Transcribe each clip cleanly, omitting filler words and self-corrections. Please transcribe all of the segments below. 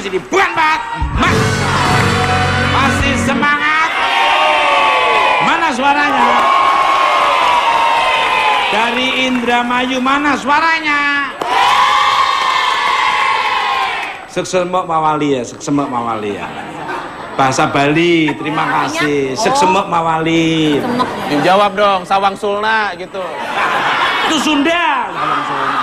Mas ini bukan Pak. Mas masih semangat. Mana suaranya? Dari Indramayu mana suaranya? Seksemek mawali ya, seksemek mawali ya. Bahasa Bali, terima kasih. Seksemek mawali. Dijawab dong, Sawang Sulna gitu. Itu Sunda. Sawang Sulna.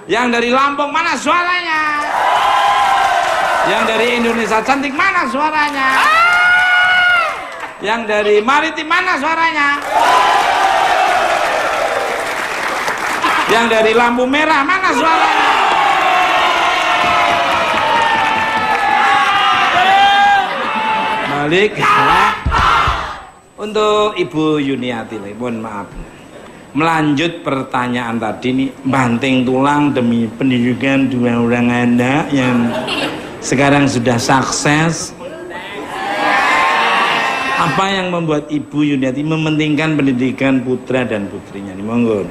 Yang dari Lampung mana suaranya? Yang dari Indonesia Cantik mana suaranya? Yang dari Maritim mana suaranya? Yang dari lampu merah mana suaranya? Balik. Untuk Ibu Yuniati, mohon maaf. Melanjut pertanyaan tadi nih, banting tulang demi pendidikan dua orang anak yang sekarang sudah sukses. Apa yang membuat Ibu Yuniati mementingkan pendidikan putra dan putrinya? Nih, monggo.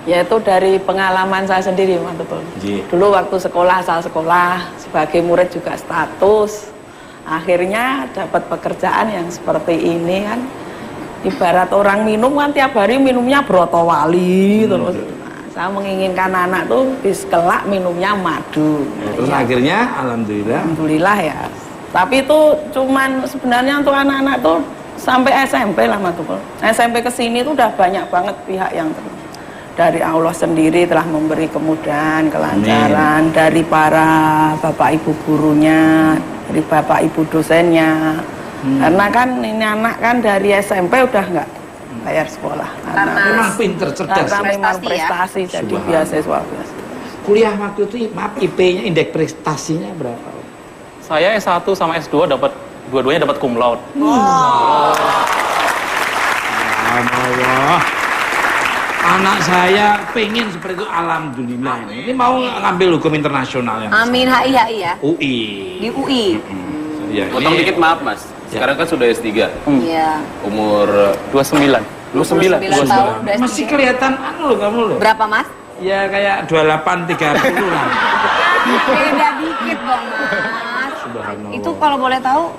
Yaitu dari pengalaman saya sendiri, Mas, betul. Dulu waktu sekolah, saya sekolah sebagai murid juga status. Akhirnya dapat pekerjaan yang seperti ini kan. Ibarat orang minum kan tiap hari minumnya brotowali terus. Nah, saya menginginkan anak tuh bis kelak minumnya madu. Terus akhirnya alhamdulillah ya. Tapi itu cuman sebenarnya untuk anak-anak tuh sampai SMP lah, Mas. SMP ke sini tuh udah banyak banget pihak yang dari Allah sendiri telah memberi kemudahan, kelancaran. Amin. Dari para bapak ibu gurunya, dari bapak ibu dosennya. Karena kan ini anak kan dari SMP udah nggak bayar sekolah. Karena memang pinter, cerdas. Karena memang prestasi, ya? Jadi beasiswa. Kuliah waktu itu, maaf, IP-nya, indeks prestasinya berapa? Saya S1 sama S2 dapat dua-duanya dapat cum laude. Allah. Anak saya pengen seperti itu, alhamdulillah. Ini mau ngambil hukum internasional yang Amin, HI ya? UI. Di UI. Ya, potong dikit maaf, Mas. Sekarang kan sudah S3. Iya. Umur 29. 29 tahun. Masih kelihatan anu loh kamu loh. Berapa, Mas? Ya kayak 28 30 lah. Beda dikit dong, Mas. Subhanallah. Itu kalau boleh tahu,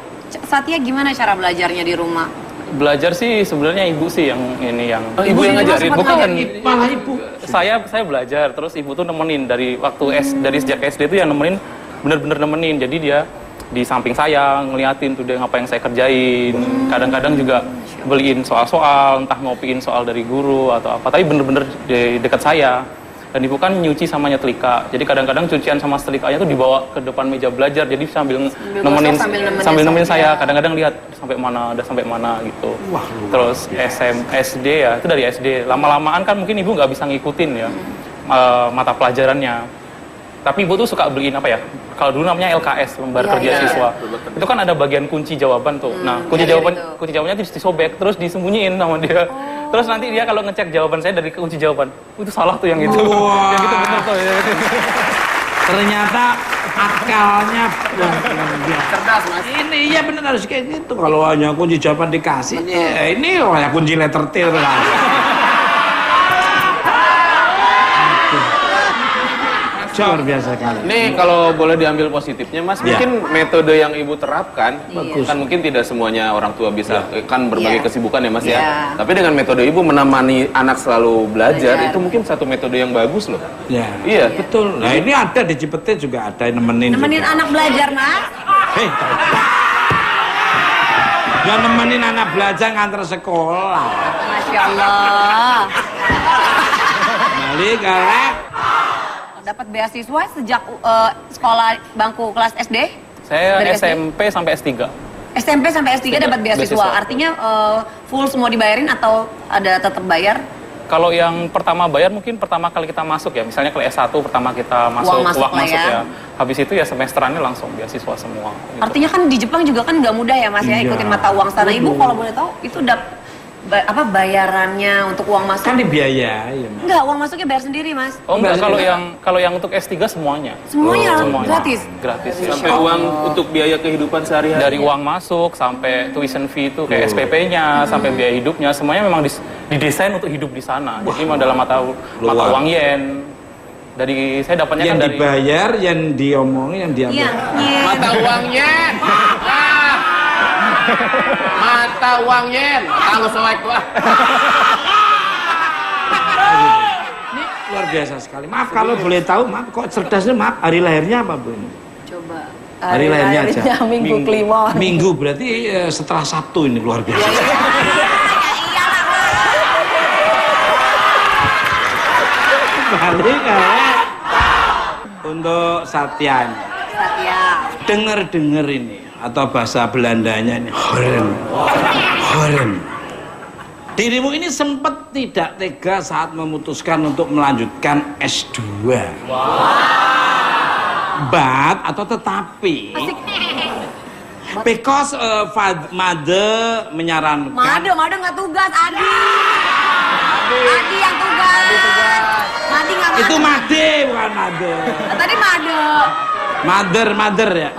Satya gimana cara belajarnya di rumah? Belajar sih sebenarnya ibu sih yang ini yang ibu yang ngajarin, bukan malah ibu. Saya belajar, terus ibu tuh nemenin dari waktu dari sejak SD itu yang nemenin, bener-bener nemenin. Jadi dia di samping saya ngeliatin tuh dia apa yang saya kerjain. Kadang-kadang juga beliin soal-soal, entah ngopiin soal dari guru atau apa. Tapi bener-bener di dekat saya. Dan ibu kan nyuci sama nyetrika. Jadi kadang-kadang cucian sama setrikanya tuh dibawa ke depan meja belajar. Jadi sambil nemenin saya. Kadang-kadang lihat sampai mana, udah sampai mana gitu. Wah, terus SD ya, itu dari SD. Lama-lamaan kan mungkin ibu nggak bisa ngikutin ya mata pelajarannya. Tapi ibu tuh suka beliin apa ya? Kalau dulu namanya LKS, lembar kerja siswa. Itu kan ada bagian kunci jawaban tuh. Nah, kunci jawabannya disobek terus disembunyiin sama dia. Terus nanti dia kalau ngecek jawaban saya dari kunci jawaban, itu salah tuh yang itu. Yang itu bener tuh. Ternyata akalnya cerdas, Mas. Ini iya bener harus kayak gitu. Kalau hanya kunci jawaban dikasih, ya ini hanya kunci letter T lah. Luar biasa kali. Nih kalau boleh diambil positifnya, Mas, mungkin metode yang ibu terapkan, kan mungkin tidak semuanya orang tua bisa, kan berbagai kesibukan ya, Mas ya. Tapi dengan metode ibu menemani anak selalu belajar, itu mungkin satu metode yang bagus loh. Iya, betul. Nah ini ada di Cipete juga ada nemenin anak belajar, Mas. Ya nemenin anak belajar ngantar sekolah. Masya Allah. Balik galak. Dapat beasiswa sejak sekolah bangku kelas SD? Saya dari SMP sampai S3. SMP sampai S3 dapat beasiswa. Artinya full semua dibayarin atau ada tetap bayar? Kalau yang pertama bayar mungkin pertama kali kita masuk ya, misalnya ke S1 pertama kita masuk, uang masuk ya. Habis itu ya semesterannya langsung beasiswa semua. Gitu. Artinya kan di Jepang juga kan nggak mudah ya, Mas ya, ikutin mata uang sana. Ibu kalau boleh tahu itu apa bayarannya untuk uang masuk? Kan dibiayai. Enggak, uang masuknya bayar sendiri, Mas. Oh enggak, kalau yang untuk S3 semuanya. Semuanya gratis. Gratis ya. Sampai uang untuk biaya kehidupan sehari-hari. Dari uang masuk sampai tuition fee itu kayak SPP-nya, sampai biaya hidupnya semuanya memang didesain untuk hidup di sana. Jadi memang dalam mata uang yen. Saya dapatnya Yang kan dari dibayar, yang diomongin, yang diambil. Iya. Mata uangnya. Mata uangnya. Kalau soek wah. Ini luar biasa sekali. Maaf kalau boleh tahu, maaf kok cerdasnya, maaf hari lahirnya apa Bu? Coba. Hari lahirnya aja. Minggu Kliwon. Minggu berarti setelah Sabtu ini luar biasa. Balik untuk Satya. Dengar ini atau bahasa Belandanya ini horen. Dirimu ini sempat tidak tega saat memutuskan untuk melanjutkan S2. But atau tetapi because mother menyarankan. Made nggak tugas, Adi yang tugas. Madi nggak Itu Made bukan Made. Tadi Mother ya.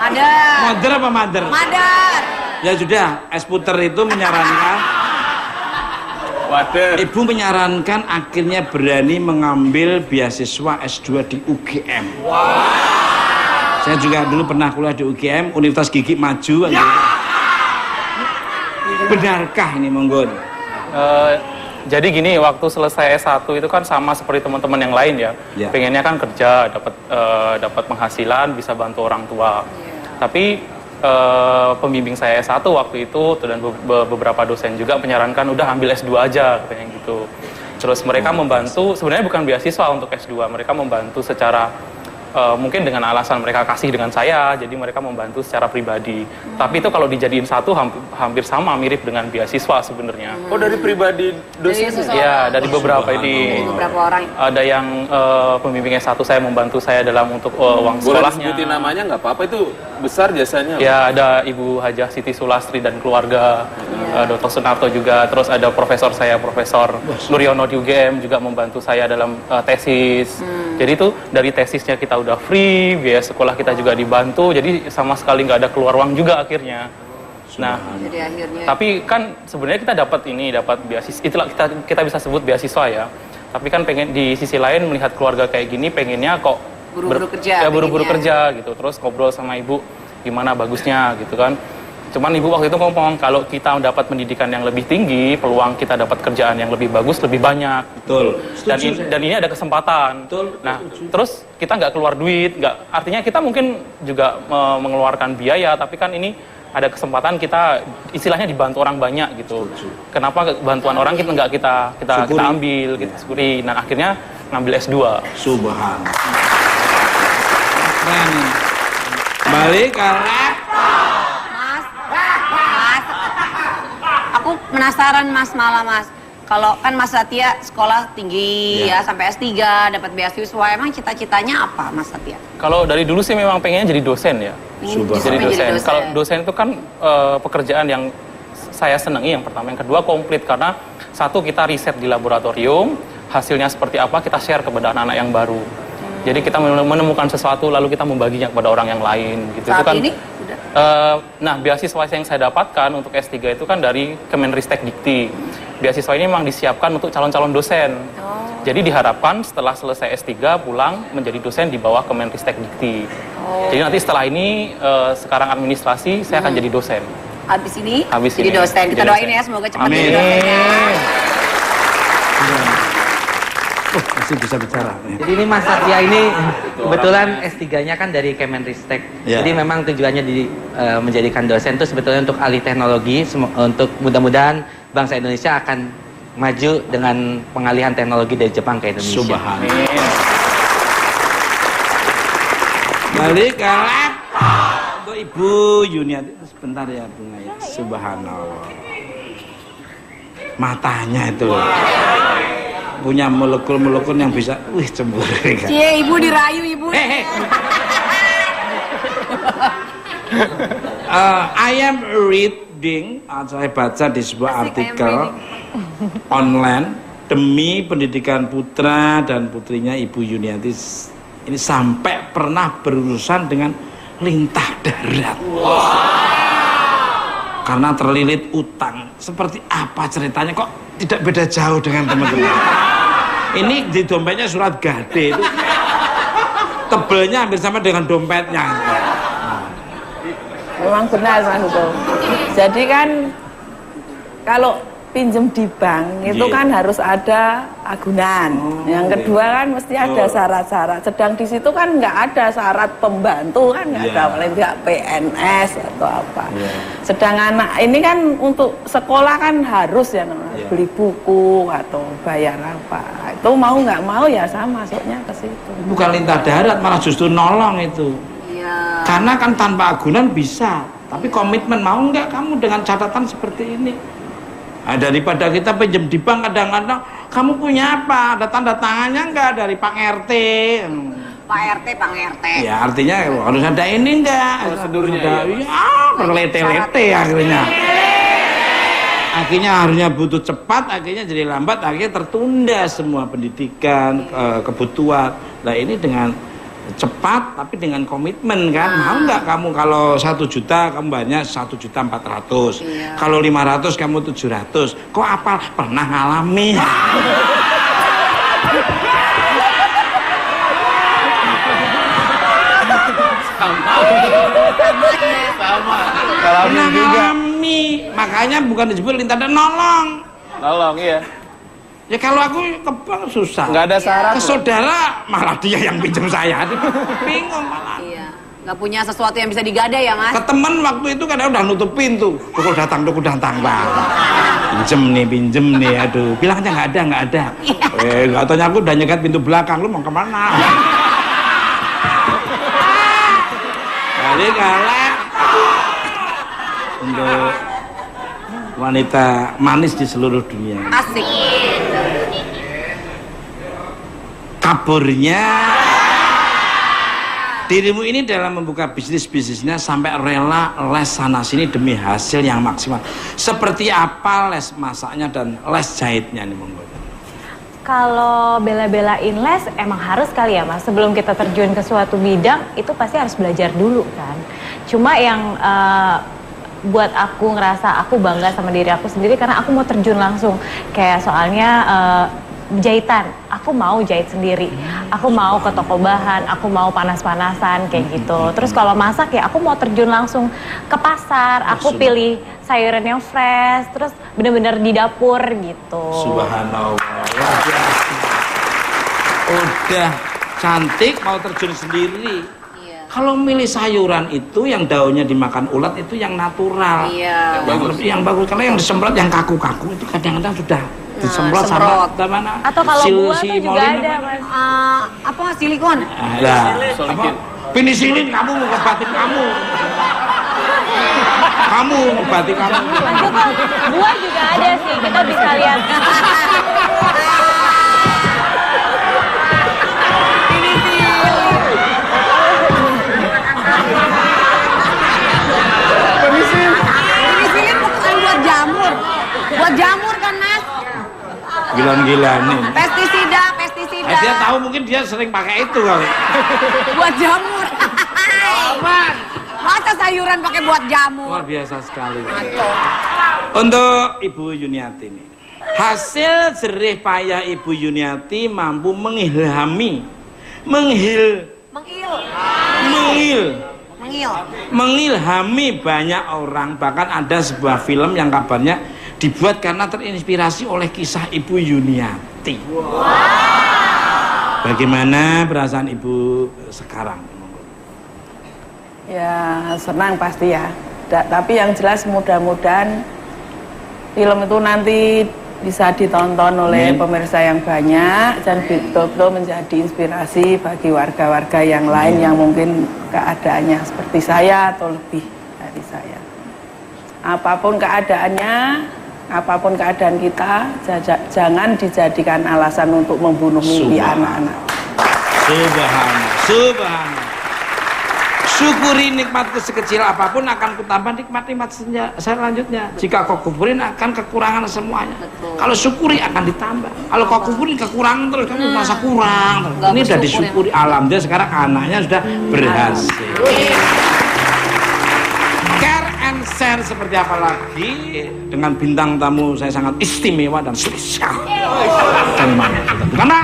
Mother apa mother? Madar. Ya sudah, es puter itu menyarankan. Wader. Ibu menyarankan akhirnya berani mengambil beasiswa S2 di UGM. Saya juga dulu pernah kuliah di UGM, Universitas Gigi Maju. Benarkah ini monggo? Jadi gini, waktu selesai S1 itu kan sama seperti teman-teman yang lain ya. Pengennya kan kerja, dapat penghasilan, bisa bantu orang tua. Tapi pembimbing saya S1 waktu itu dan beberapa dosen juga menyarankan udah ambil S2 aja katanya gitu. Terus mereka membantu, sebenarnya bukan beasiswa untuk S2, mereka membantu secara mungkin dengan alasan mereka kasih dengan saya, jadi mereka membantu secara pribadi. Tapi itu kalau dijadiin satu hampir sama, mirip dengan beasiswa sebenarnya. Oh, dari pribadi dosen? Ya, dari beberapa ini. Beberapa orang. Ada yang pembimbing S1 saya membantu saya dalam untuk uang sekolahnya. Boleh disebutin namanya nggak apa-apa, itu besar jasanya. Ya, ada Ibu Hajah Siti Sulastri dan keluarga, Dr. Sunarto juga, terus ada profesor saya, Profesor Nuryono di UGM juga membantu saya dalam tesis. Jadi itu dari tesisnya kita udah free, biaya sekolah kita juga dibantu, jadi sama sekali nggak ada keluar uang juga akhirnya. Nah, Jadi akhirnya. tapi kan sebenarnya kita dapat beasiswa, itulah kita bisa sebut beasiswa ya. Tapi kan pengen di sisi lain melihat keluarga kayak gini, pengennya kok Buru-buru kerja. ya buru-buru kerja gitu. Terus ngobrol sama ibu gimana bagusnya gitu kan. Cuman ibu waktu itu ngomong kalau kita mendapat pendidikan yang lebih tinggi, peluang kita dapat kerjaan yang lebih bagus lebih banyak. Betul. Dan ini ada kesempatan. Betul. Nah, terus kita nggak keluar duit, artinya kita mungkin juga mengeluarkan biaya, tapi kan ini ada kesempatan kita istilahnya dibantu orang banyak gitu. Kenapa bantuan orang kita nggak kita ambil, kita syukuri. Nah, akhirnya ngambil S2. Subhanallah. Keren. Balik ke Aku penasaran Mas malah Mas. Kalau kan Mas Satya sekolah tinggi ya sampai S3 dapat beasiswa. Emang cita-citanya apa Mas Satya? Kalau dari dulu sih memang pengennya jadi dosen ya. Jadi dosen. Kalau dosen itu kan pekerjaan yang saya senangi yang pertama, yang kedua komplit karena satu kita riset di laboratorium, hasilnya seperti apa kita share kepada anak-anak yang baru. Jadi kita menemukan sesuatu lalu kita membaginya kepada orang yang lain gitu. Saat itu kan, ini nah, beasiswa yang saya dapatkan untuk S3 itu kan dari Kemenristek Dikti. Beasiswa ini memang disiapkan untuk calon-calon dosen. Jadi diharapkan setelah selesai S3 pulang menjadi dosen di bawah Kemenristek Dikti. Jadi nanti setelah ini sekarang administrasi saya akan jadi dosen. Habis ini Habis jadi ini. dosen. Kita Jadi doain dosen. ya semoga cepat Amin. jadi dosen ya. masih bisa bicara. Jadi ini Mas Satya ini kebetulan S3-nya kan dari Kemenristek. Ya. Jadi memang tujuannya menjadikan dosen itu sebetulnya untuk alih teknologi, untuk mudah-mudahan bangsa Indonesia akan maju dengan pengalihan teknologi dari Jepang ke Indonesia. Subhanallah. Balik ke untuk Ibu Yuniati. Sebentar ya Bunga ya. Subhanallah. Matanya itu loh. Punya molekul-molekul yang bisa, cemburu kan. Cie, ibu dirayu ibu. I am reading, saya baca di sebuah artikel online demi pendidikan putra dan putrinya Ibu Yuniati ini sampai pernah berurusan dengan lintah darat. Karena terlilit utang. Seperti apa ceritanya kok tidak beda jauh dengan teman-teman? Ini di dompetnya surat gade itu tebelnya hampir sama dengan dompetnya. Memang benar Mas Hugo. Jadi kan kalau pinjem di bank itu Iya. kan harus ada agunan. Yang kedua kan mesti ada syarat-syarat. Sedang di situ kan nggak ada syarat pembantu kan nggak Iya. ada, paling nggak PNS atau apa. Iya. Sedang anak ini kan untuk sekolah kan harus ya Iya. beli buku atau bayar apa. Itu mau nggak mau ya sama masuknya ke situ. Bukan lintah darat, malah justru nolong itu. Iya. Karena kan tanpa agunan bisa, tapi komitmen mau nggak kamu dengan catatan seperti ini? Nah, daripada kita pinjam di bank kadang-kadang kamu punya apa? Ada tanda tangannya nggak dari Pak RT? Pak RT. Ya artinya harus ada ini enggak? Prosedurnya, Ada, ya, berlete-lete akhirnya. Akhirnya harusnya butuh cepat, akhirnya jadi lambat, akhirnya tertunda semua pendidikan, kebutuhan. Nah ini dengan cepat tapi dengan komitmen kan. Mau nggak kamu kalau 1 juta kamu banyak 1.400.000. Iya. Kalau 500 kamu 700. Kok apa? Pernah ngalami. Pernah ngalami. Makanya bukan disebut lintah dan nolong. Nolong, iya. Ya kalau aku ke bank susah. Nggak ada syarat. Ke saudara malah dia yang pinjam saya. Aduh, bingung malah. Iya. Nggak punya sesuatu yang bisa digadai ya Mas? Ke temen waktu itu kadang udah nutup pintu. Tukul datang bang. Pinjem nih, aduh. Bilangnya nggak ada. Nggak taunya aku udah nyegat pintu belakang. Lu mau kemana? Jadi galak untuk wanita manis di seluruh dunia. Asik. Kaburnya dirimu ini dalam membuka bisnisnya sampai rela les sana sini demi hasil yang maksimal. Seperti apa les masaknya dan les jahitnya nih monggo. Kalau bela-belain les emang harus kali ya Mas, sebelum kita terjun ke suatu bidang itu pasti harus belajar dulu kan. Cuma yang buat aku ngerasa aku bangga sama diri aku sendiri karena aku mau terjun langsung. Kayak soalnya jahitan, aku mau jahit sendiri, aku mau ke toko bahan, aku mau panas-panasan kayak gitu. Terus kalau masak ya aku mau terjun langsung ke pasar, aku pilih sayuran yang fresh, terus bener-bener di dapur gitu. Subhanallah, luar biasa. Udah cantik mau terjun sendiri. Iya. Kalau milih sayuran itu yang daunnya dimakan ulat itu yang natural. Iya. Yang bagus. Kalau yang disemprot yang kaku-kaku itu kadang-kadang sudah disemprot semprot. sama mana? Atau kalau buah tuh juga Molin ada apa? Mas. Apa silikon? Apa? Penisilin kamu ngobatin kamu. Kamu ngobatin kamu. Mas Joko, buah juga ada sih, kita bisa lihat. Penisilin bukan buat jamur. Buat jamur kan Mas? Gila-gila nih. Pestisida. Dia tahu mungkin dia sering pakai itu kali. Buat jamur. Masa sayuran pakai buat jamur? Luar biasa sekali. Untuk Ibu Yuniati ini, hasil jerih payah Ibu Yuniati mampu mengilhami, mengilhami banyak orang. Bahkan ada sebuah film yang kabarnya dibuat karena terinspirasi oleh kisah Ibu Yuniati. Bagaimana perasaan Ibu sekarang? Ya senang pasti ya. Tapi yang jelas mudah-mudahan film itu nanti bisa ditonton oleh pemirsa yang banyak dan betul-betul menjadi inspirasi bagi warga-warga yang lain yang mungkin keadaannya seperti saya atau lebih dari saya. Apapun keadaannya, apapun keadaan kita, jangan dijadikan alasan untuk membunuh mimpi anak-anak. Subhanallah. Syukuri nikmatku sekecil apapun akan kutambah nikmat-nikmat selanjutnya. Jika kau kufurin akan kekurangan semuanya. Kalau syukuri akan ditambah. Kalau kau kufurin kekurangan terus kamu merasa kurang. Ini sudah disyukuri. Alhamdulillah sekarang anaknya sudah berhasil. Care and share seperti apa lagi dengan bintang tamu saya sangat istimewa dan spesial. Karena